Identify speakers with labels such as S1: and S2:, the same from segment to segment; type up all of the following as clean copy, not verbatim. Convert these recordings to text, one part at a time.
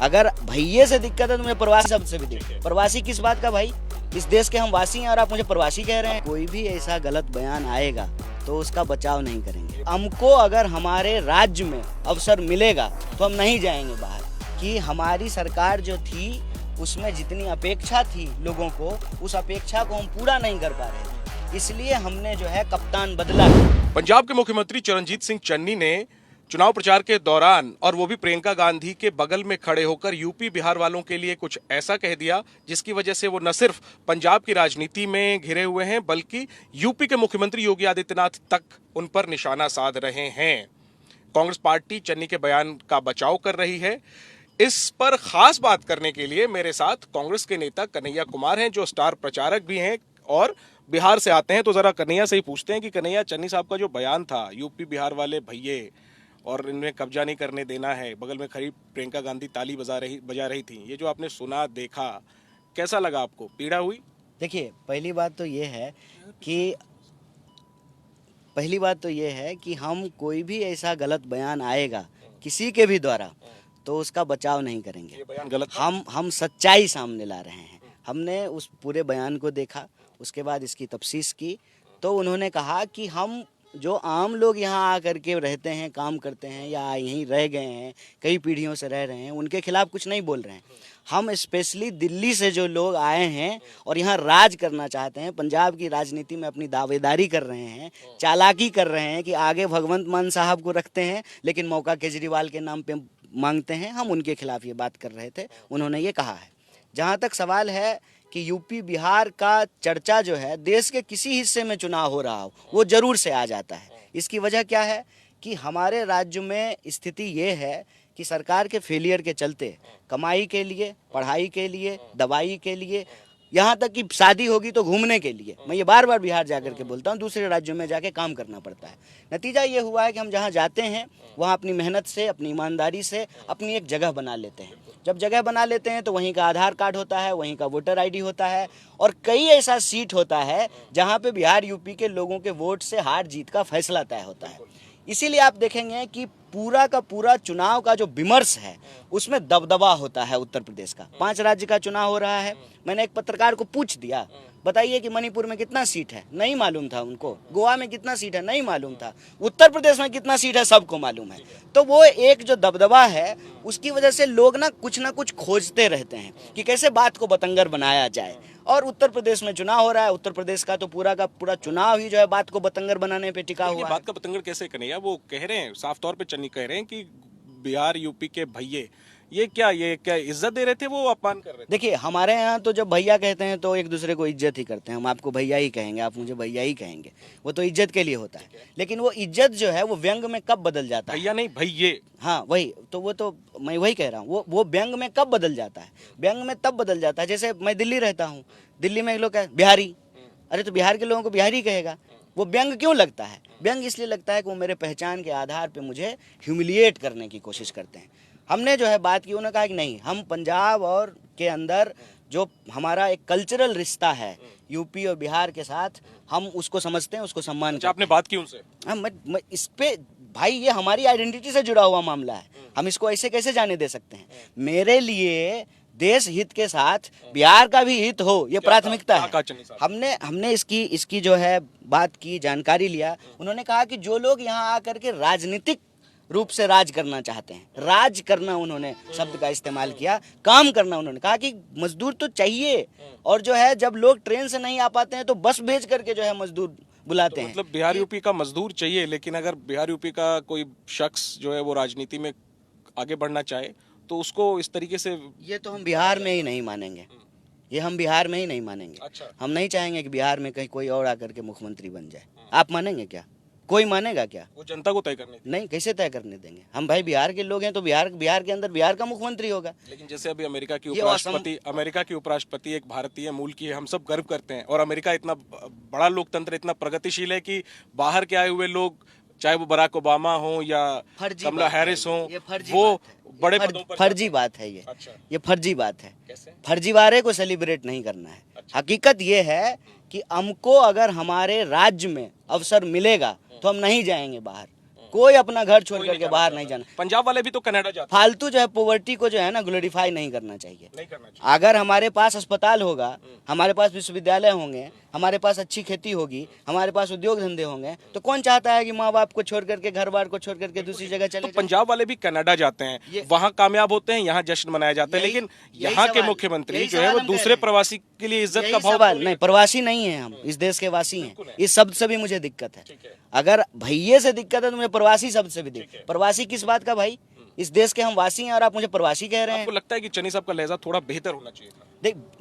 S1: अगर भैये से दिक्कत है तो मुझे प्रवासी शब्द से भी दिक्कत। प्रवासी किस बात का भाई? इस देश के हम वासी हैं और आप मुझे प्रवासी कह रहे हैं। कोई भी ऐसा गलत बयान आएगा तो उसका बचाव नहीं करेंगे। हमको अगर हमारे राज्य में अवसर मिलेगा तो हम नहीं जाएंगे बाहर। कि हमारी सरकार जो थी उसमें जितनी अपेक्षा थी लोगों को, उस अपेक्षा को हम पूरा नहीं कर पा रहे थे, इसलिए हमने जो है कप्तान बदला।
S2: पंजाब के मुख्यमंत्री चरणजीत सिंह चन्नी ने चुनाव प्रचार के दौरान, और वो भी प्रियंका गांधी के बगल में खड़े होकर, यूपी बिहार वालों के लिए कुछ ऐसा कह दिया जिसकी वजह से वो न सिर्फ पंजाब की राजनीति में घिरे हुए हैं बल्कि यूपी के मुख्यमंत्री योगी आदित्यनाथ तक उन पर निशाना साध रहे हैं। कांग्रेस पार्टी चन्नी के बयान का बचाव कर रही है। इस पर खास बात करने के लिए मेरे साथ कांग्रेस के नेता कन्हैया कुमार हैं, जो स्टार प्रचारक भी हैं और बिहार से आते हैं। तो जरा कन्हैया से ही पूछते हैं कि कन्हैया, चन्नी साहब का जो बयान था, यूपी बिहार वाले भैये और इनमें कब्जा नहीं करने देना है, बगल में खड़ी प्रियंका गांधी ताली बजा रही थी, ये जो आपने सुना देखा, कैसा लगा आपको? पीड़ा हुई?
S1: देखिए, पहली बात तो ये है कि हम कोई भी ऐसा गलत बयान आएगा किसी के भी द्वारा तो उसका बचाव नहीं करेंगे।
S2: ये बयान गलत?
S1: हम सच्चाई सामने ला रहे हैं। हमने उस पूरे बयान को देखा, उसके बाद इसकी तफ्सीस की, तो उन्होंने कहा कि हम जो आम लोग यहाँ आकर के रहते हैं, काम करते हैं या यहीं रह गए हैं, कई पीढ़ियों से रह रहे हैं, उनके खिलाफ कुछ नहीं बोल रहे हैं। हम स्पेशली दिल्ली से जो लोग आए हैं और यहाँ राज करना चाहते हैं, पंजाब की राजनीति में अपनी दावेदारी कर रहे हैं, चालाकी कर रहे हैं कि आगे भगवंत मान साहब को रखते हैं लेकिन मौका केजरीवाल के नाम पे मांगते हैं, हम उनके खिलाफ ये बात कर रहे थे। उन्होंने ये कहा है। जहाँ तक सवाल है कि यूपी बिहार का चर्चा जो है, देश के किसी हिस्से में चुनाव हो रहा हो वो जरूर से आ जाता है। इसकी वजह क्या है कि हमारे राज्य में स्थिति ये है कि सरकार के फेलियर के चलते कमाई के लिए, पढ़ाई के लिए, दवाई के लिए, यहाँ तक कि शादी होगी तो घूमने के लिए, मैं ये बार बार बिहार जाकर के बोलता हूँ, दूसरे राज्यों में जाके काम करना पड़ता है। नतीजा ये हुआ है कि हम जहाँ जाते हैं वहाँ अपनी मेहनत से, अपनी ईमानदारी से अपनी एक जगह बना लेते हैं। जब जगह बना लेते हैं तो वहीं का आधार कार्ड होता है, वहीं का वोटर आईडी होता है, और कई ऐसा सीट होता है जहाँ पे बिहार यूपी के लोगों के वोट से हार जीत का फैसला तय होता है। इसीलिए आप देखेंगे कि पूरा का पूरा चुनाव का जो विमर्श है उसमें दबदबा होता है। उत्तर प्रदेश का 5 राज्य का चुनाव हो रहा है। मैंने एक पत्रकार को पूछ दिया, बताइए कि मणिपुर में कितना सीट है, नहीं मालूम था उनको। गोवा में कितना सीट है, नहीं मालूम था। उत्तर प्रदेश में कितना सीट है, सबको मालूम है। तो वो एक जो दबदबा है उसकी वजह से लोग ना कुछ खोजते रहते हैं कि कैसे बात को बतंगर बनाया जाए। और उत्तर प्रदेश में चुनाव हो रहा है, उत्तर प्रदेश का तो पूरा का पूरा चुनाव ही जो है बात को बतंगर बनाने पे टिका हुआ है।
S2: बात का बतंगर कैसे कन्हैया? वो कह रहे हैं, साफ तौर पे चन्नी कह रहे हैं कि बिहार यूपी के भैये, ये क्या इज्जत दे रहे थे, वो अपमान कर रहे थे?
S1: देखिए, हमारे यहाँ तो जब भैया कहते हैं तो एक दूसरे को इज्जत ही करते हैं। हम आपको भैया ही कहेंगे, आप मुझे भैया ही कहेंगे, वो तो इज्जत के लिए होता है। लेकिन वो इज्जत जो है वो व्यंग में कब बदल जाता है?
S2: भैया नहीं, भैये।
S1: हाँ वही तो, वो तो मैं वही कह रहा हूँ। वो व्यंग में कब बदल जाता है? व्यंग में तब बदल जाता है, जैसे मैं दिल्ली रहता हूँ, दिल्ली में लोग कहते बिहारी, अरे तो बिहार के लोगों को बिहारी कहेगा। वो व्यंग क्यों लगता है? व्यंग इसलिए लगता है कि वो मेरे पहचान के आधार पे मुझे ह्यूमिलिएट करने की कोशिश करते हैं। हमने जो है बात की, उन्होंने कहा कि नहीं, हम पंजाब और के अंदर जो हमारा एक कल्चरल रिश्ता है यूपी और बिहार के साथ, हम उसको समझते हैं, उसको सम्मान करते हैं।
S2: आपने बात की उनसे?
S1: हाँ, मैं इस पे भाई, ये हमारी आइडेंटिटी से जुड़ा हुआ मामला है, हम इसको ऐसे कैसे जाने दे सकते हैं? मेरे लिए देश हित के साथ बिहार का भी हित हो, ये प्राथमिकता है। हमने इसकी जो है बात की, जानकारी लिया। उन्होंने कहा कि जो लोग यहाँ आकर के राजनीतिक रूप से राज करना चाहते हैं, राज करना उन्होंने शब्द का इस्तेमाल किया, काम करना। उन्होंने कहा कि मजदूर तो चाहिए, और जो है जब लोग ट्रेन से नहीं आ पाते हैं तो बस भेज करके जो है मजदूर बुलाते हैं।
S2: मतलब बिहार यूपी का मजदूर चाहिए, लेकिन अगर बिहार यूपी का कोई शख्स जो है वो राजनीति में आगे बढ़ना चाहे तो उसको इस तरीके से,
S1: ये तो हम बिहार में ही नहीं मानेंगे, ये हम बिहार में ही नहीं मानेंगे।
S2: अच्छा।
S1: हम नहीं चाहेंगे कि बिहार में कहीं कोई और आकर के मुख्यमंत्री बन जाए। आप मानेंगे क्या? कोई मानेगा क्या?
S2: वो जनता को तय करने दें।
S1: नहीं, कैसे तय करने देंगे? हम भाई बिहार के लोग हैं तो बिहार के अंदर बिहार का मुख्यमंत्री होगा।
S2: लेकिन जैसे अभी अमेरिका की उपराष्ट्रपति एक भारतीय मूल की है, हम सब गर्व करते हैं, और अमेरिका इतना बड़ा लोकतंत्र, इतना प्रगतिशील है कि बाहर के आए हुए लोग, चाहे वो बराक ओबामा हो या कमला हैरिस हो, वो बड़े पदों पर।
S1: फर्जी बात है ये।
S2: अच्छा।
S1: ये फर्जी बात है।
S2: कैसे?
S1: फर्जीवाड़े को सेलिब्रेट नहीं करना है। अच्छा। हकीकत ये है कि हमको अगर हमारे राज्य में अवसर मिलेगा तो हम नहीं जाएंगे बाहर। कोई अपना घर छोड़ करके बाहर नहीं जाना।
S2: पंजाब वाले भी तो कनाडा जाते
S1: फालतू जो है पॉवर्टी को जो है ना ग्लोरीफाई नहीं करना चाहिए।
S2: नहीं करना चाहिए।
S1: अगर हमारे पास अस्पताल होगा, हमारे पास विश्वविद्यालय होंगे, हमारे पास अच्छी खेती होगी, हमारे पास उद्योग धंधे होंगे, तो कौन चाहता है कि माँ बाप को छोड़ करके, घर बार को छोड़ करके दूसरी जगह चले
S2: तो
S1: जाएं?
S2: पंजाब वाले भी कनाडा जाते हैं, वहां कामयाब होते हैं, यहाँ जश्न मनाया जाता है, लेकिन यहाँ के मुख्यमंत्री जो है वो दूसरे प्रवासी के लिए इज्जत का भाव
S1: सवाल नहीं, प्रवासी नहीं है, हम इस देश के वासी हैं। इस शब्द से भी मुझे दिक्कत है। अगर भैये से दिक्कत है तो मुझे प्रवासी शब्द से भी दिक्कत। प्रवासी किस बात का भाई? इस देश के हम वासी हैं और आप मुझे प्रवासी कह रहे हैं।
S2: आपको लगता है कि चन्नी साहब का लहजा थोड़ा बेहतर होना चाहिए था?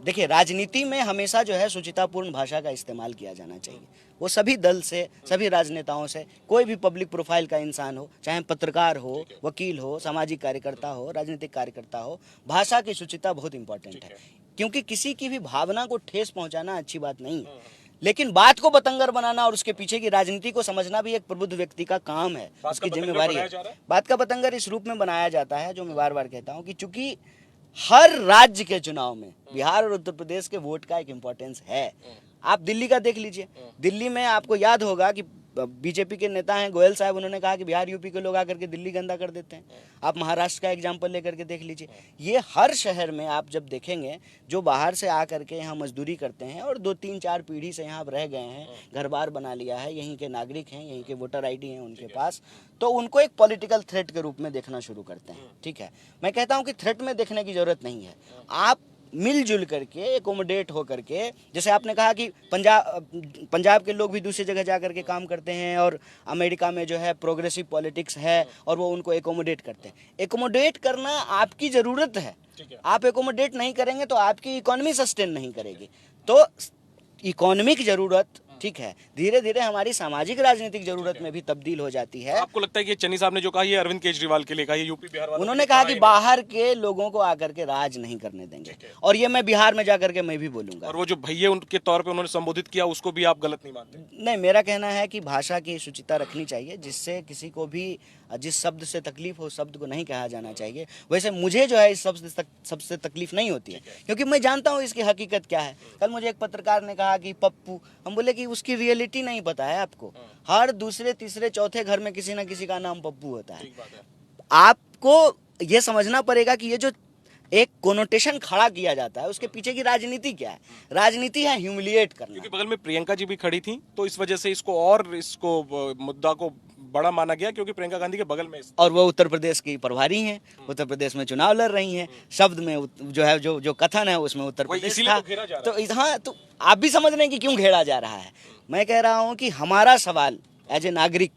S1: देखिए, राजनीति में हमेशा जो है सुचितापूर्ण भाषा का इस्तेमाल किया जाना चाहिए। वो सभी दल से, सभी राजनेताओं से, कोई भी पब्लिक प्रोफाइल का इंसान हो, चाहे पत्रकार हो, वकील हो, सामाजिक कार्यकर्ता हो, राजनीतिक कार्यकर्ता हो, भाषा की शुचिता बहुत इंपॉर्टेंट है। क्योंकि किसी की भी भावना को ठेस पहुंचाना अच्छी बात नहीं है, लेकिन बात को बतंगर बनाना और उसके पीछे की राजनीति को समझना भी एक प्रबुद्ध व्यक्ति का काम है, उसकी जिम्मेवारी है। बात का बतंगर इस रूप में बनाया जाता है, जो मैं बार बार कहता हूँ कि चूंकि हर राज्य के चुनाव में बिहार और उत्तर प्रदेश के वोट का एक इम्पोर्टेंस है। आप दिल्ली का देख लीजिए, दिल्ली में आपको याद होगा कि बीजेपी के नेता हैं गोयल साहब, उन्होंने कहा कि बिहार यूपी के लोग आकर के दिल्ली गंदा कर देते हैं। आप महाराष्ट्र का एग्जाम्पल लेकर के देख लीजिए। ये हर शहर में आप जब देखेंगे, जो बाहर से आकर के यहाँ मजदूरी करते हैं और 2-3-4 पीढ़ी से यहाँ रह गए हैं, घर बार बना लिया है, यहीं के नागरिक हैं, यहीं के वोटर ID हैं उनके पास, तो उनको एक पॉलिटिकल थ्रेट के रूप में देखना शुरू करते हैं। ठीक है, मैं कहता हूँ कि थ्रेट में देखने की जरूरत नहीं है। आप मिलजुल करके, एकोमोडेट हो करके, जैसे आपने कहा कि पंजाब के लोग भी दूसरी जगह जा करके काम करते हैं और अमेरिका में जो है प्रोग्रेसिव पॉलिटिक्स है और वो उनको एकोमोडेट करते हैं। एकोमोडेट करना आपकी ज़रूरत है। आप एकोमोडेट नहीं करेंगे तो आपकी इकोनॉमी सस्टेन नहीं करेगी। तो इकोनॉमिक ज़रूरत, ठीक है, धीरे धीरे हमारी सामाजिक राजनीतिक जरूरत में भी तब्दील हो जाती है।
S2: आपको लगता है कि चन्नी साहब ने जो कहा ये अरविंद केजरीवाल के लिए कहा, ये यूपी बिहार वालों
S1: उन्होंने कहा कि बाहर के लोगों को आकर के राज नहीं करने देंगे, और ये मैं बिहार में जाकर के मैं भी बोलूंगा।
S2: और वो जो भैया उनके तौर पे उन्होंने संबोधित किया, उसको भी आप गलत नहीं मानते?
S1: नहीं, मेरा कहना है कि भाषा की शुचिता रखनी चाहिए, जिससे किसी को भी जिस शब्द से तकलीफ हो, शब्द को नहीं कहा जाना चाहिए। वैसे मुझे जो है इस सबसे तकलीफ नहीं होती है, क्योंकि मैं जानता हूँ इसकी हकीकत क्या है। कल मुझे एक पत्रकार ने कहा कि पप्पू, हम बोले कि उसकी रियलिटी नहीं पता है आपको। हर दूसरे तीसरे चौथे घर में किसी ना किसी का नाम पप्पू होता है। आपको ये समझना पड़ेगा कि ये जो एक कोनोटेशन खड़ा किया जाता है, उसके पीछे की राजनीति क्या है। राजनीति है ह्यूमिलिएट करना।
S2: क्योंकि बगल में प्रियंका जी भी खड़ी थी, तो इस वजह से इसको मुद्दा को बड़ा माना गया, क्योंकि प्रियंका गांधी के बगल में
S1: और वो उत्तर प्रदेश की प्रभारी हैं, उत्तर प्रदेश में चुनाव लड़ रही हैं। शब्द में जो है जो कथन है उसमें उत्तर प्रदेश था। तो हाँ, तो आप भी समझ रहे हैं कि क्यों घेरा जा रहा है। मैं कह रहा हूँ कि हमारा सवाल एज ए नागरिक,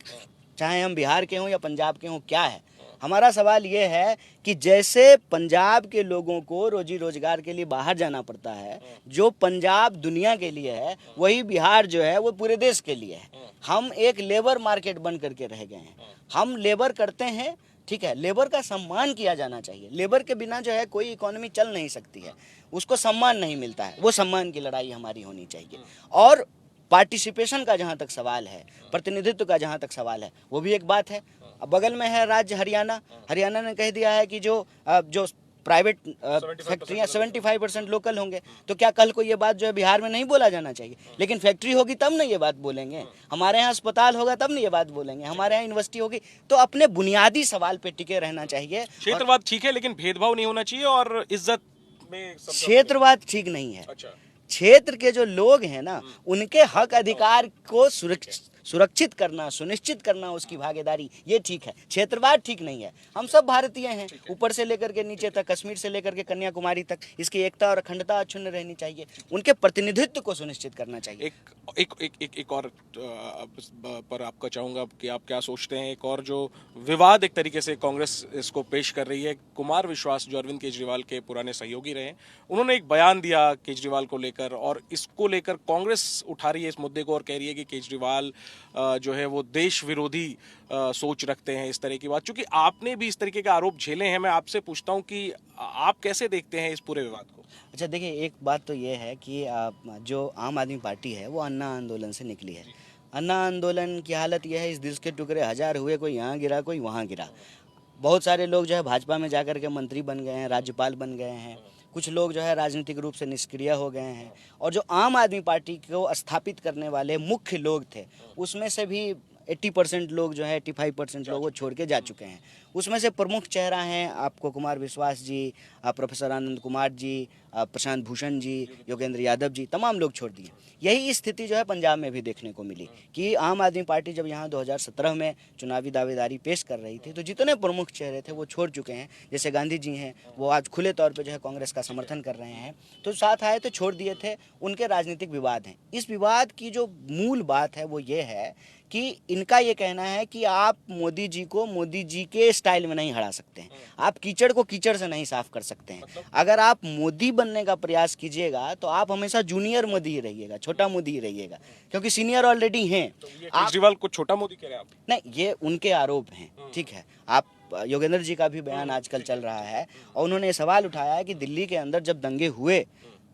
S1: चाहे हम बिहार के हों या पंजाब के हों, क्या है हमारा सवाल ये है कि जैसे पंजाब के लोगों को रोजी रोजगार के लिए बाहर जाना पड़ता है, जो पंजाब दुनिया के लिए है, वही बिहार जो है वो पूरे देश के लिए है। हम एक लेबर मार्केट बन करके रह गए हैं। हम लेबर करते हैं, ठीक है, लेबर का सम्मान किया जाना चाहिए। लेबर के बिना जो है कोई इकोनॉमी चल नहीं सकती है, उसको सम्मान नहीं मिलता है। वो सम्मान की लड़ाई हमारी होनी चाहिए। और पार्टिसिपेशन का जहाँ तक सवाल है, प्रतिनिधित्व का जहाँ तक सवाल है, वो भी एक बात है। अब बगल में है राज्य हरियाणा। हरियाणा ने कह दिया है कि जो प्राइवेट फैक्ट्रियाँ 75% लोकल होंगे। तो क्या कल को ये बात जो है बिहार में नहीं बोला जाना चाहिए? लेकिन फैक्ट्री होगी तब ना ये बात बोलेंगे, हमारे यहाँ अस्पताल होगा तब ना ये बात बोलेंगे, हमारे यहाँ यूनिवर्सिटी होगी। तो अपने बुनियादी सवाल पे टिके रहना चाहिए।
S2: क्षेत्रवाद ठीक है, लेकिन भेदभाव नहीं होना चाहिए और इज्जत में।
S1: क्षेत्रवाद ठीक नहीं है। क्षेत्र के जो लोग हैं ना, उनके हक अधिकार को सुरक्षित करना, सुनिश्चित करना, उसकी भागीदारी, ये ठीक है। क्षेत्रवाद ठीक नहीं है। हम सब भारतीय हैं, ऊपर से लेकर के नीचे तक, कश्मीर से लेकर के कन्याकुमारी तक, इसकी एकता और अखंडता अक्षुण्ण रहनी चाहिए। उनके प्रतिनिधित्व को सुनिश्चित करना चाहिए।
S2: एक और पर आपका चाहूंगा कि आप क्या सोचते हैं। एक और जो विवाद एक तरीके से कांग्रेस इसको पेश कर रही है, कुमार विश्वास जो अरविंद केजरीवाल के पुराने सहयोगी रहे, उन्होंने एक बयान दिया केजरीवाल को लेकर, और इसको लेकर कांग्रेस उठा रही है इस मुद्दे को और कह रही है कि केजरीवाल जो है वो देश विरोधी सोच रखते हैं, इस तरह की बात। चूंकि आपने भी इस तरीके के आरोप झेले हैं, मैं आपसे पूछता हूं कि आप कैसे देखते हैं इस पूरे विवाद को?
S1: अच्छा, देखिए, एक बात तो ये है कि जो आम आदमी पार्टी है वो अन्ना आंदोलन से निकली है। अन्ना आंदोलन की हालत यह है, इस देश के टुकड़े हजार हुए, कोई यहाँ गिरा, कोई वहाँ गिरा। बहुत सारे लोग जो है भाजपा में जाकर के मंत्री बन गए हैं, राज्यपाल बन गए हैं। कुछ लोग जो है राजनीतिक रूप से निष्क्रिय हो गए हैं। और जो आम आदमी पार्टी को स्थापित करने वाले मुख्य लोग थे, उसमें से भी 80% लोग जो है 85% लोग वो छोड़ के जा चुके हैं। उसमें से प्रमुख चेहरा हैं आपको कुमार विश्वास जी, प्रोफेसर आनंद कुमार जी, प्रशांत भूषण जी, योगेंद्र यादव जी, तमाम लोग छोड़ दिए। यही स्थिति जो है पंजाब में भी देखने को मिली कि आम आदमी पार्टी जब यहाँ 2017 में चुनावी दावेदारी पेश कर रही थी तो जितने प्रमुख चेहरे थे वो छोड़ चुके हैं। जैसे गांधी जी हैं, वो आज खुले तौर पे जो है कांग्रेस का समर्थन कर रहे हैं, तो साथ आए तो छोड़ दिए थे। उनके राजनीतिक विवाद हैं। इस विवाद की जो मूल बात है वो ये है कि इनका ये कहना है कि आप मोदी जी को मोदी जी के स्टाइल में नहीं हरा सकते हैं, आप कीचड़ को कीचड़ से नहीं साफ कर सकते हैं। अगर आप मोदी बनने का प्रयास कीजिएगा तो आप हमेशा जूनियर मोदी ही रहिएगा, छोटा मोदी ही रहिएगा, क्योंकि सीनियर ऑलरेडी हैं।
S2: केजरीवाल को छोटा मोदी कह रहे हैं आप?
S1: नहीं, ये उनके आरोप हैं, ठीक है। आप योगेंद्र जी का भी बयान आजकल चल रहा है और उन्होंने ये सवाल उठाया है कि दिल्ली के अंदर जब दंगे हुए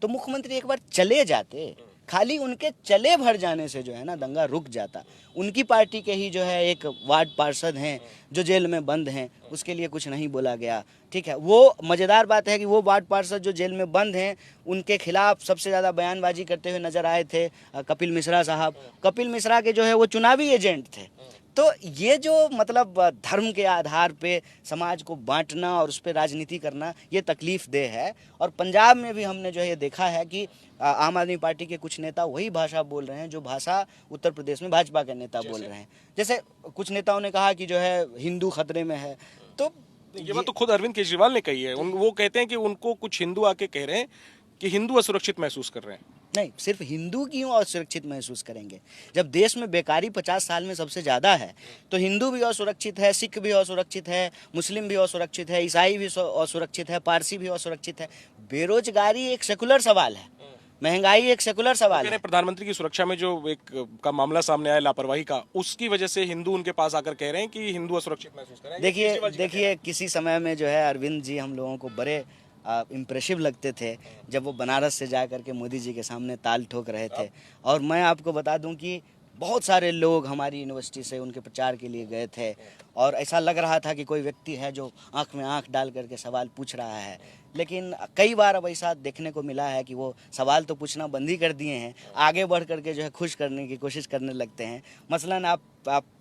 S1: तो मुख्यमंत्री एक बार चले जाते, खाली उनके चले भर जाने से जो है ना दंगा रुक जाता। उनकी पार्टी के ही जो है एक वार्ड पार्षद हैं जो जेल में बंद हैं, उसके लिए कुछ नहीं बोला गया, ठीक है। वो मज़ेदार बात है कि वो वार्ड पार्षद जो जेल में बंद हैं उनके खिलाफ सबसे ज़्यादा बयानबाजी करते हुए नजर आए थे कपिल मिश्रा साहब। कपिल मिश्रा के जो है वो चुनावी एजेंट थे। तो ये जो मतलब धर्म के आधार पे समाज को बांटना और उस पर राजनीति करना, ये तकलीफ देह है। और पंजाब में भी हमने जो है ये देखा है कि आम आदमी पार्टी के कुछ नेता वही भाषा बोल रहे हैं जो भाषा उत्तर प्रदेश में भाजपा के नेता बोल रहे हैं। जैसे कुछ नेताओं ने कहा कि जो है हिंदू खतरे में है, तो
S2: ये बात तो खुद अरविंद केजरीवाल ने कही है। वो कहते हैं कि उनको कुछ हिंदू आके कह रहे हैं कि हिंदू असुरक्षित महसूस कर रहे हैं।
S1: नहीं, सिर्फ हिंदू क्यों असुरक्षित महसूस करेंगे? जब देश में बेकारी 50 साल में सबसे ज़्यादा है तो हिंदू भी असुरक्षित है, सिख भी असुरक्षित है, मुस्लिम भी असुरक्षित है, ईसाई भी असुरक्षित है, पारसी भी असुरक्षित है। बेरोजगारी एक सेकुलर सवाल है, महंगाई एक सेकुलर सवाल है।
S2: प्रधानमंत्री की सुरक्षा में जो एक का मामला सामने आया लापरवाही का, उसकी वजह से हिंदू उनके पास आकर कह रहे हैं कि हिंदू असुरक्षित महसूस कर रहे हैं।
S1: देखिए किसी समय में जो है अरविंद जी हम लोगों को बड़े इम्प्रेसिव लगते थे जब वो बनारस से जा कर के मोदी जी के सामने ताल ठोक रहे थे। और मैं आपको बता दूं कि बहुत सारे लोग हमारी यूनिवर्सिटी से उनके प्रचार के लिए गए थे और ऐसा लग रहा था कि कोई व्यक्ति है जो आंख में आंख डाल करके सवाल पूछ रहा है। लेकिन कई बार अब ऐसा देखने को मिला है कि वो सवाल तो पूछना बंद ही कर दिए हैं, आगे बढ़ करके जो है खुश करने की कोशिश करने लगते हैं। मसलन आप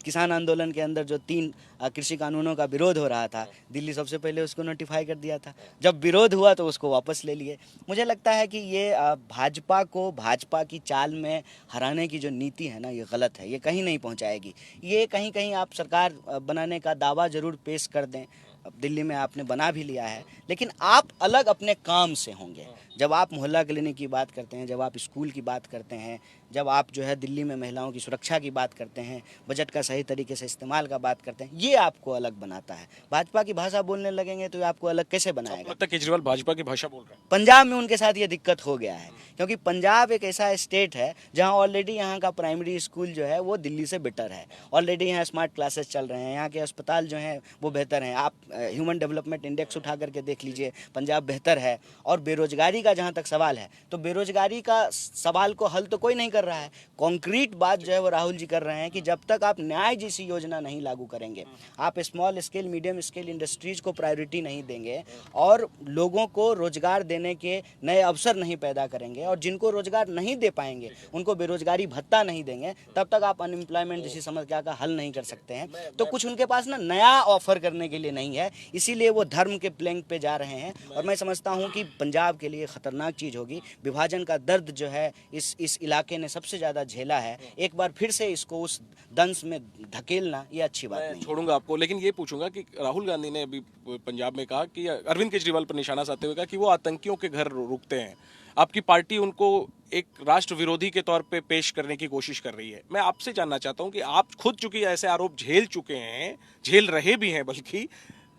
S1: किसान आंदोलन के अंदर जो 3 कृषि कानूनों का विरोध हो रहा था, दिल्ली सबसे पहले उसको नोटिफाई कर दिया था। जब विरोध हुआ तो उसको वापस ले लिए। मुझे लगता है कि ये भाजपा को भाजपा की चाल में हराने की जो नीति है ना, ये गलत है, ये कहीं नहीं पहुंचाएगी। ये कहीं कहीं आप सरकार बनाने का दावा जरूर पेश कर दें, अब दिल्ली में आपने बना भी लिया है, लेकिन आप अलग अपने काम से होंगे। जब आप मोहल्ला क्लिनिक की बात करते हैं, जब आप स्कूल की बात करते हैं, जब आप जो है दिल्ली में महिलाओं की सुरक्षा की बात करते हैं, बजट का सही तरीके से इस्तेमाल का बात करते हैं, ये आपको अलग बनाता है। भाजपा की भाषा बोलने लगेंगे तो आपको अलग कैसे बनाएगा?
S2: लगता है केजरीवाल भाजपा की भाषा बोल रहे हैं।
S1: पंजाब में उनके साथ ये दिक्कत हो गया है, क्योंकि पंजाब एक ऐसा स्टेट है जहाँ ऑलरेडी यहाँ का प्राइमरी स्कूल जो है वो दिल्ली से बेटर है। ऑलरेडी यहाँ स्मार्ट क्लासेस चल रहे हैं, यहाँ के अस्पताल जो हैं वो बेहतर हैं। आप ह्यूमन डेवलपमेंट इंडेक्स उठा करके देख लीजिए, पंजाब बेहतर है। और बेरोजगारी का जहाँ तक सवाल है तो बेरोजगारी का सवाल को हल तो कोई नहीं कर रहा है। कॉन्क्रीट बात जो है वो राहुल जी कर रहे हैं कि जब तक आप न्याय जैसी योजना नहीं लागू करेंगे, आप small scale medium scale industries को प्रायोरिटी नहीं देंगे और लोगों को रोजगार देने के नए अवसर नहीं पैदा करेंगे और जिनको रोजगार नहीं दे पाएंगे उनको बेरोजगारी भत्ता नहीं देंगे, तब तक आप अनएम्प्लॉयमेंट जैसी समस्या का हल नहीं कर सकते हैं। तो कुछ उनके पास ना नया ऑफर करने के लिए नहीं है, इसीलिए वो धर्म के प्लेंग पे जा रहे हैं। और मैं समझता हूँ कि पंजाब के लिए खतरनाक चीज़ होगी। विभाजन का दर्द जो है इस इलाके ने सबसे ज़्यादा झेला है, एक बार फिर से इसको उस दंश में धकेलना ये अच्छी बात नहीं।
S2: छोड़ूंगा आपको, लेकिन ये पूछूंगा कि राहुल गांधी ने अभी पंजाब में कहा कि अरविंद केजरीवाल पर निशाना साधते हुए कहा कि वो आतंकियों के घर रुकते हैं। आपकी पार्टी उनको एक राष्ट्र विरोधी के तौर पे पेश करने की कोशिश कर रही है। मैं आपसे जानना चाहता हूं कि आप खुद चूंकि ऐसे आरोप झेल चुके हैं, झेल रहे भी हैं बल्कि,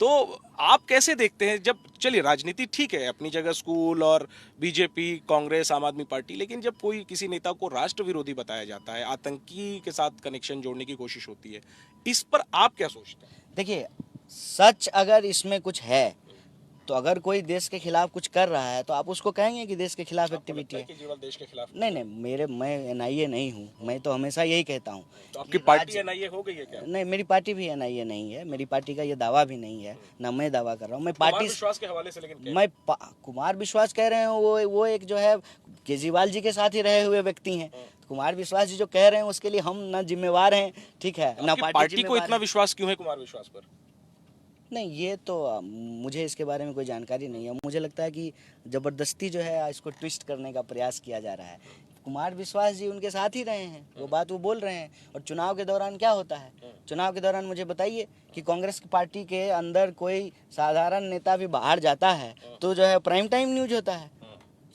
S2: तो आप कैसे देखते हैं? जब चलिए राजनीति ठीक है अपनी जगह, स्कूल और बीजेपी, कांग्रेस, आम आदमी पार्टी, लेकिन जब कोई किसी नेता को राष्ट्र विरोधी बताया जाता है, आतंकी के साथ कनेक्शन जोड़ने की कोशिश होती है, इस पर आप क्या सोचते हैं?
S1: देखिए, सच अगर इसमें कुछ है तो अगर कोई देश के खिलाफ कुछ कर रहा है तो आप उसको कहेंगे कि देश के खिलाफ एक्टिविटी है।
S2: केजरीवाल देश के खिलाफ?
S1: नहीं, मैं एनआईए नहीं हूँ, मैं तो हमेशा यही कहता हूँ।
S2: तो आपकी पार्टी एनआईए हो गई है क्या?
S1: नहीं, मेरी पार्टी भी एनआईए नहीं है, मेरी पार्टी का ये दावा भी नहीं है, ना मैं दावा कर रहा हूँ। मैं पार्टी
S2: विश्वास के हवाले से लेकिन
S1: कुमार विश्वास कह रहे हैं, वो एक जो है केजरीवाल जी के साथ ही रहे हुए व्यक्ति हैं। कुमार विश्वास जी जो कह रहे हैं उसके लिए हम ना जिम्मेवार हैं, ठीक है, ना
S2: पार्टी को इतना विश्वास क्यों है कुमार विश्वास पर?
S1: नहीं, ये तो मुझे इसके बारे में कोई जानकारी नहीं है। मुझे लगता है कि ज़बरदस्ती जो है इसको ट्विस्ट करने का प्रयास किया जा रहा है। कुमार विश्वास जी उनके साथ ही रहे हैं, वो बात वो बोल रहे हैं। और चुनाव के दौरान क्या होता है, चुनाव के दौरान मुझे बताइए कि कांग्रेस की पार्टी के अंदर कोई साधारण नेता भी बाहर जाता है तो जो है प्राइम टाइम न्यूज होता है,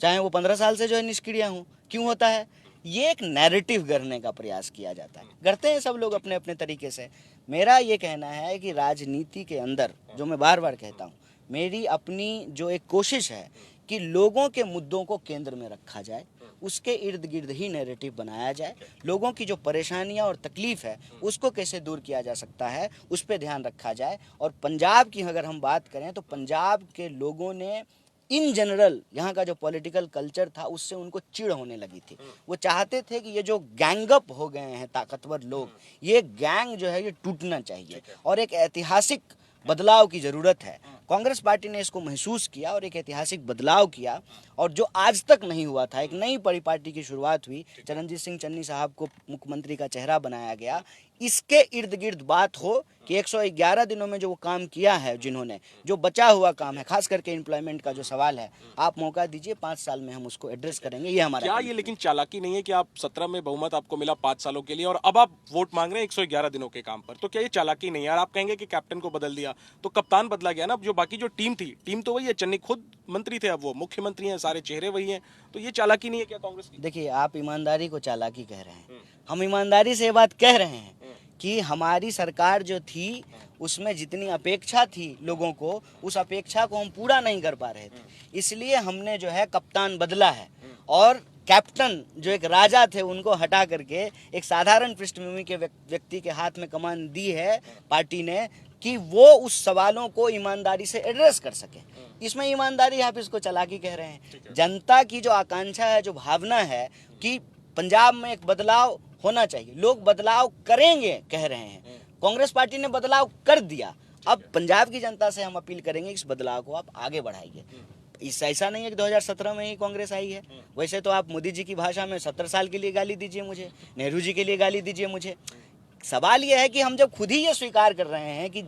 S1: चाहे वो 15 साल से जो है निष्क्रिय हों। क्यों होता है? ये एक नैरेटिव गढ़ने का प्रयास किया जाता है, करते हैं सब लोग अपने अपने तरीके से। मेरा ये कहना है कि राजनीति के अंदर, जो मैं बार बार कहता हूँ, मेरी अपनी जो एक कोशिश है कि लोगों के मुद्दों को केंद्र में रखा जाए, उसके इर्द गिर्द ही नैरेटिव बनाया जाए। लोगों की जो परेशानियां और तकलीफ है उसको कैसे दूर किया जा सकता है उस पर ध्यान रखा जाए। और पंजाब की अगर हम बात करें तो पंजाब के लोगों ने इन जनरल यहाँ का जो पॉलिटिकल कल्चर था उससे उनको चिढ़ होने लगी थी। वो चाहते थे कि ये जो गैंगअप हो गए हैं ताकतवर लोग, ये गैंग जो है ये टूटना चाहिए और एक ऐतिहासिक बदलाव की ज़रूरत है। कांग्रेस पार्टी ने इसको महसूस किया और एक ऐतिहासिक बदलाव किया, और जो आज तक नहीं हुआ था, एक नई बड़ी पार्टी की शुरुआत हुई। चरणजीत सिंह चन्नी साहब को मुख्यमंत्री का चेहरा बनाया गया। इसके इर्द गिर्द बात हो कि 111 दिनों में जो वो काम किया है, जिन्होंने जो बचा हुआ काम है, खास करके एम्प्लॉयमेंट का जो सवाल है, आप मौका दीजिए, 5 साल में हम उसको एड्रेस करेंगे। ये हमारा
S2: क्या ये लेकिन चालाकी नहीं है कि आप 17 में बहुमत आपको मिला 5 सालों के लिए और अब आप वोट मांग रहे हैं 111 दिनों के काम पर? तो क्या ये चालाकी नहीं है? और आप कहेंगे कि कैप्टन को बदल दिया, तो कप्तान बदला गया ना, जो बाकी जो टीम थी, टीम तो वही है। चन्नी खुद मंत्री थे, अब वो मुख्यमंत्री हैं, सारे चेहरे वही हैं। तो ये चालाकी नहीं है क्या कांग्रेस की?
S1: देखिए, आप ईमानदारी को चालाकी कह रहे हैं, हम ईमानदारी से ये बात कह रहे हैं कि हमारी सरकार जो थी उसमें जितनी अपेक्षा थी लोगों को, उस अपेक्षा को हम पूरा नहीं कर पा रहे थे, इसलिए हमने जो है कप्तान बदला है। और कैप्टन जो एक राजा थे उनको हटा करके एक साधारण पृष्ठभूमि के व्यक्ति के हाथ में कमान दी है पार्टी ने कि वो उस सवालों को ईमानदारी से एड्रेस कर सके। इसमें ईमानदारी, आप इसको चालाकी कह रहे हैं। जनता की जो आकांक्षा है, जो भावना है कि पंजाब में एक बदलाव होना चाहिए, लोग बदलाव करेंगे कह रहे हैं। कांग्रेस पार्टी ने बदलाव कर दिया। अब पंजाब की जनता से हम अपील करेंगे इस बदलाव को आप आगे बढ़ाइए। ऐसा नहीं है कि 2017 में ही कांग्रेस आई है। वैसे तो आप मोदी जी की भाषा में 70 साल के लिए गाली दीजिए मुझे, नेहरू जी के लिए गाली दीजिए मुझे। सवाल यह है कि हम जब खुद ही ये स्वीकार कर रहे हैं कि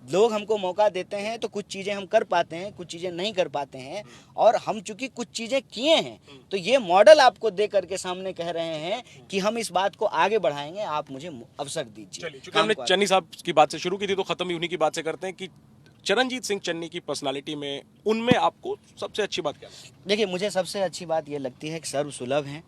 S1: लोग हमको मौका देते हैं तो कुछ चीज़ें हम कर पाते हैं, कुछ चीज़ें नहीं कर पाते हैं, और हम चूंकि कुछ चीज़ें किए हैं तो ये मॉडल आपको दे करके सामने कह रहे हैं कि हम इस बात को आगे बढ़ाएंगे, आप मुझे अवसर दीजिए।
S2: चूंकि हमने चन्नी साहब की बात से शुरू की थी तो खत्म भी उन्हीं की बात से करते हैं कि चरणजीत सिंह चन्नी की पर्सनालिटी में, उनमें आपको सबसे अच्छी बात क्या है?
S1: देखिए, मुझे सबसे अच्छी बात ये लगती है कि सर्वसुलभ हैं,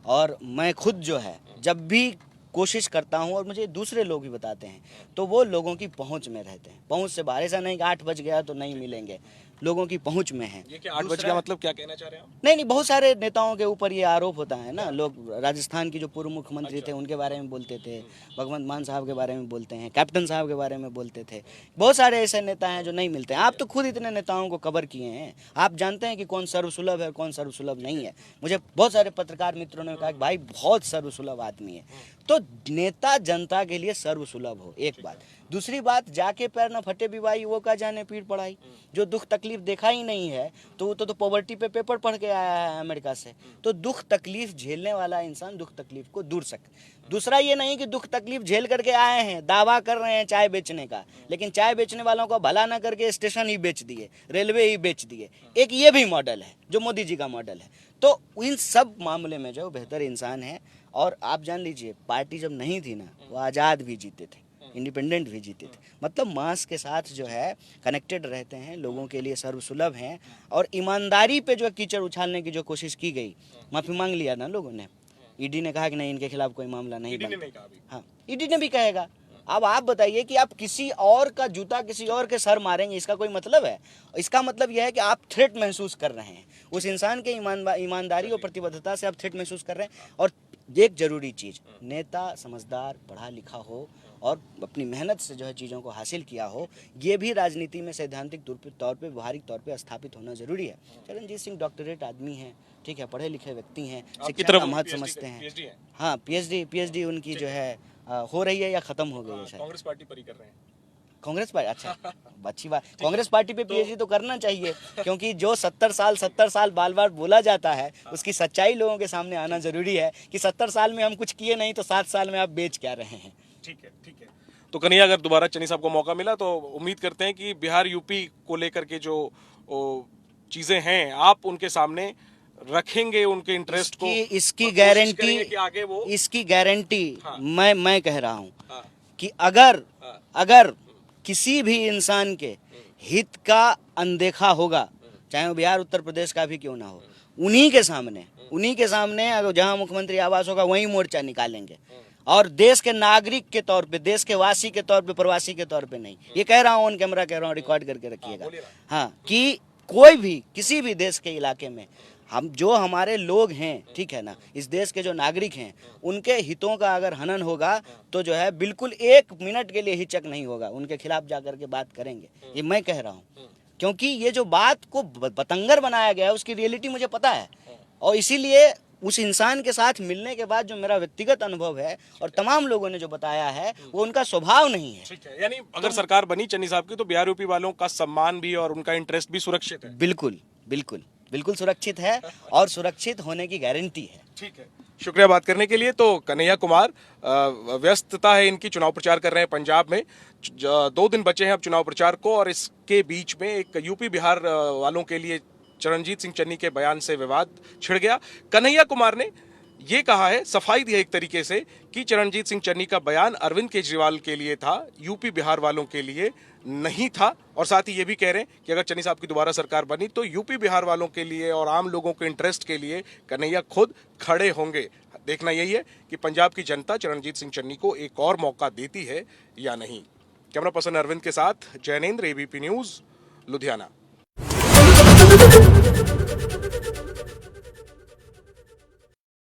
S1: और मैं खुद जो है जब भी कोशिश करता हूं, और मुझे दूसरे लोग भी बताते हैं, तो वो लोगों की पहुंच में रहते हैं। पहुंच से बाहर, ऐसा नहीं कि 8 बज गया तो नहीं मिलेंगे, लोगों की पहुंच में है।
S2: ये क्या 8 बज गया मतलब क्या कहना चाह रहे हैं आप?
S1: नहीं, बहुत सारे नेताओं के ऊपर ये आरोप होता है ना। लोग राजस्थान की जो पूर्व मुख्यमंत्री थे उनके बारे में बोलते थे, भगवंत मान साहब के बारे में बोलते हैं, कैप्टन साहब के बारे में बोलते थे। बहुत सारे ऐसे नेता हैं जो नहीं मिलते हैं। आप तो खुद इतने नेताओं को कवर किए हैं, आप जानते हैं कि कौन सर्वसुलभ है, कौन सर्वसुलभ नहीं है। मुझे बहुत सारे पत्रकार मित्रों ने कहा कि भाई बहुत सर्वसुलभ आदमी है। तो नेता जनता के लिए सर्वसुलभ हो, एक बात। दूसरी बात, जाके पैर न फटे विवाही वो का जाने पीड़ पड़ाई। जो दुख तकलीफ देखा ही नहीं है तो वो तो पॉवर्टी पे पेपर पढ़ के आया है अमेरिका से। तो दुख तकलीफ झेलने वाला इंसान दुख तकलीफ को दूर सके। दूसरा ये नहीं कि दुख तकलीफ झेल करके आए हैं, दावा कर रहे हैं चाय बेचने का, लेकिन चाय बेचने वालों को भला ना करके स्टेशन ही बेच दिए, रेलवे ही बेच दिए। एक ये भी मॉडल है जो मोदी जी का मॉडल है। तो इन सब मामले में जो बेहतर इंसान है। और आप जान लीजिए, पार्टी जब नहीं थी ना, वो आज़ाद भी जीते थे, इंडिपेंडेंट भी जीते थे। मतलब मास के साथ जो है कनेक्टेड रहते हैं, लोगों के लिए सर्वसुलभ हैं। और ईमानदारी पे जो कीचड़ उछालने की जो कोशिश की गई, माफ़ी मांग लिया ना लोगों ने। ईडी ने कहा कि नहीं, इनके खिलाफ कोई मामला नहीं बनता। हाँ, ईडी ने भी कहेगा। अब आप बताइए कि आप किसी और का जूता किसी और के सर मारेंगे, इसका कोई मतलब है? इसका मतलब यह है कि आप थ्रेट महसूस कर रहे हैं, उस इंसान के ईमानदारी और प्रतिबद्धता से आप थ्रेट महसूस कर रहे हैं। और एक जरूरी चीज़, नेता समझदार पढ़ा लिखा हो और अपनी मेहनत से जो है चीज़ों को हासिल किया हो, ये भी राजनीति में सैद्धांतिक तौर पे व्यवहारिक तौर पे स्थापित होना जरूरी है। चरणजीत सिंह डॉक्टरेट आदमी हैं, ठीक है, पढ़े लिखे व्यक्ति हैं, शिक्षा का महत्व समझते हैं। हाँ, पीएचडी उनकी जो है हो रही है या खत्म हो गई है शायद।
S2: कांग्रेस पार्टी पर ही कर रहे हैं।
S1: कांग्रेस पार्टी, अच्छा, अच्छी बात। कांग्रेस पार्टी पे पीएचडी तो करना चाहिए, क्योंकि जो 70 साल बार बार बोला जाता है उसकी सच्चाई लोगों के सामने आना जरूरी है कि 70 साल में हम कुछ किए नहीं तो 7 साल में आप बेच क्या रहे हैं।
S2: ठीक है, ठीक है। तो कन्हैया, अगर दोबारा चन्नी साहब को मौका मिला तो उम्मीद करते हैं कि बिहार यूपी को लेकर के जो चीजें हैं आप उनके सामने रखेंगे, उनके इंटरेस्ट को।
S1: इसकी गारंटी,
S2: कि आगे वो
S1: इसकी गारंटी मैं कह रहा हूँ
S2: हाँ।
S1: कि अगर किसी भी इंसान के हित का अनदेखा होगा, चाहे वो बिहार उत्तर प्रदेश का भी क्यों ना हो, उन्हीं के सामने अगर जहां मुख्यमंत्री आवास होगा वहीं मोर्चा निकालेंगे। और देश के नागरिक के तौर पे, देश के वासी के तौर पे, प्रवासी के तौर पे नहीं, ये कह रहा हूँ, ऑन कैमरा कह रहा हूँ, रिकॉर्ड करके रखिएगा। हाँ, कि कोई भी किसी भी देश के इलाके में हम जो हमारे लोग हैं, ठीक है ना, इस देश के जो नागरिक हैं, उनके हितों का अगर हनन होगा तो जो है बिल्कुल 1 मिनट के लिए हिचक नहीं होगा, उनके खिलाफ जाकर के बात करेंगे। ये मैं कह रहा हूँ, क्योंकि ये जो बात को बतंगर बनाया गया है उसकी रियलिटी मुझे पता है, और इसीलिए उस इंसान के साथ मिलने के बाद जो मेरा व्यक्तिगत अनुभव है और तमाम लोगों ने जो बताया है वो उनका स्वभाव नहीं है।
S2: ठीक है, यानी अगर सरकार बनी चन्नी साहब की तो बिहार यूपी वालों का सम्मान भी और उनका इंटरेस्ट भी सुरक्षित है।
S1: बिल्कुल सुरक्षित है और सुरक्षित होने की गारंटी है।
S2: ठीक है, शुक्रिया बात करने के लिए। तो कन्हैया कुमार, व्यस्तता है इनकी, चुनाव प्रचार कर रहे हैं पंजाब में, 2 दिन बचे हैं अब चुनाव प्रचार को, और इसके बीच में एक यूपी बिहार वालों के लिए चरणजीत सिंह चन्नी के बयान से विवाद छिड़ गया। कन्हैया कुमार ने ये कहा है, सफाई दी है एक तरीके से, कि चरणजीत सिंह चन्नी का बयान अरविंद केजरीवाल के लिए था, यूपी बिहार वालों के लिए नहीं था। और साथ ही ये भी कह रहे हैं कि अगर चन्नी साहब की दोबारा सरकार बनी तो यूपी बिहार वालों के लिए और आम लोगों के इंटरेस्ट के लिए कन्हैया खुद खड़े होंगे। देखना यही है कि पंजाब की जनता चरणजीत सिंह चन्नी को एक और मौका देती है या नहीं। कैमरा पर्सन अरविंद के साथ जैनेंद्र, एबीपी न्यूज, लुधियाना।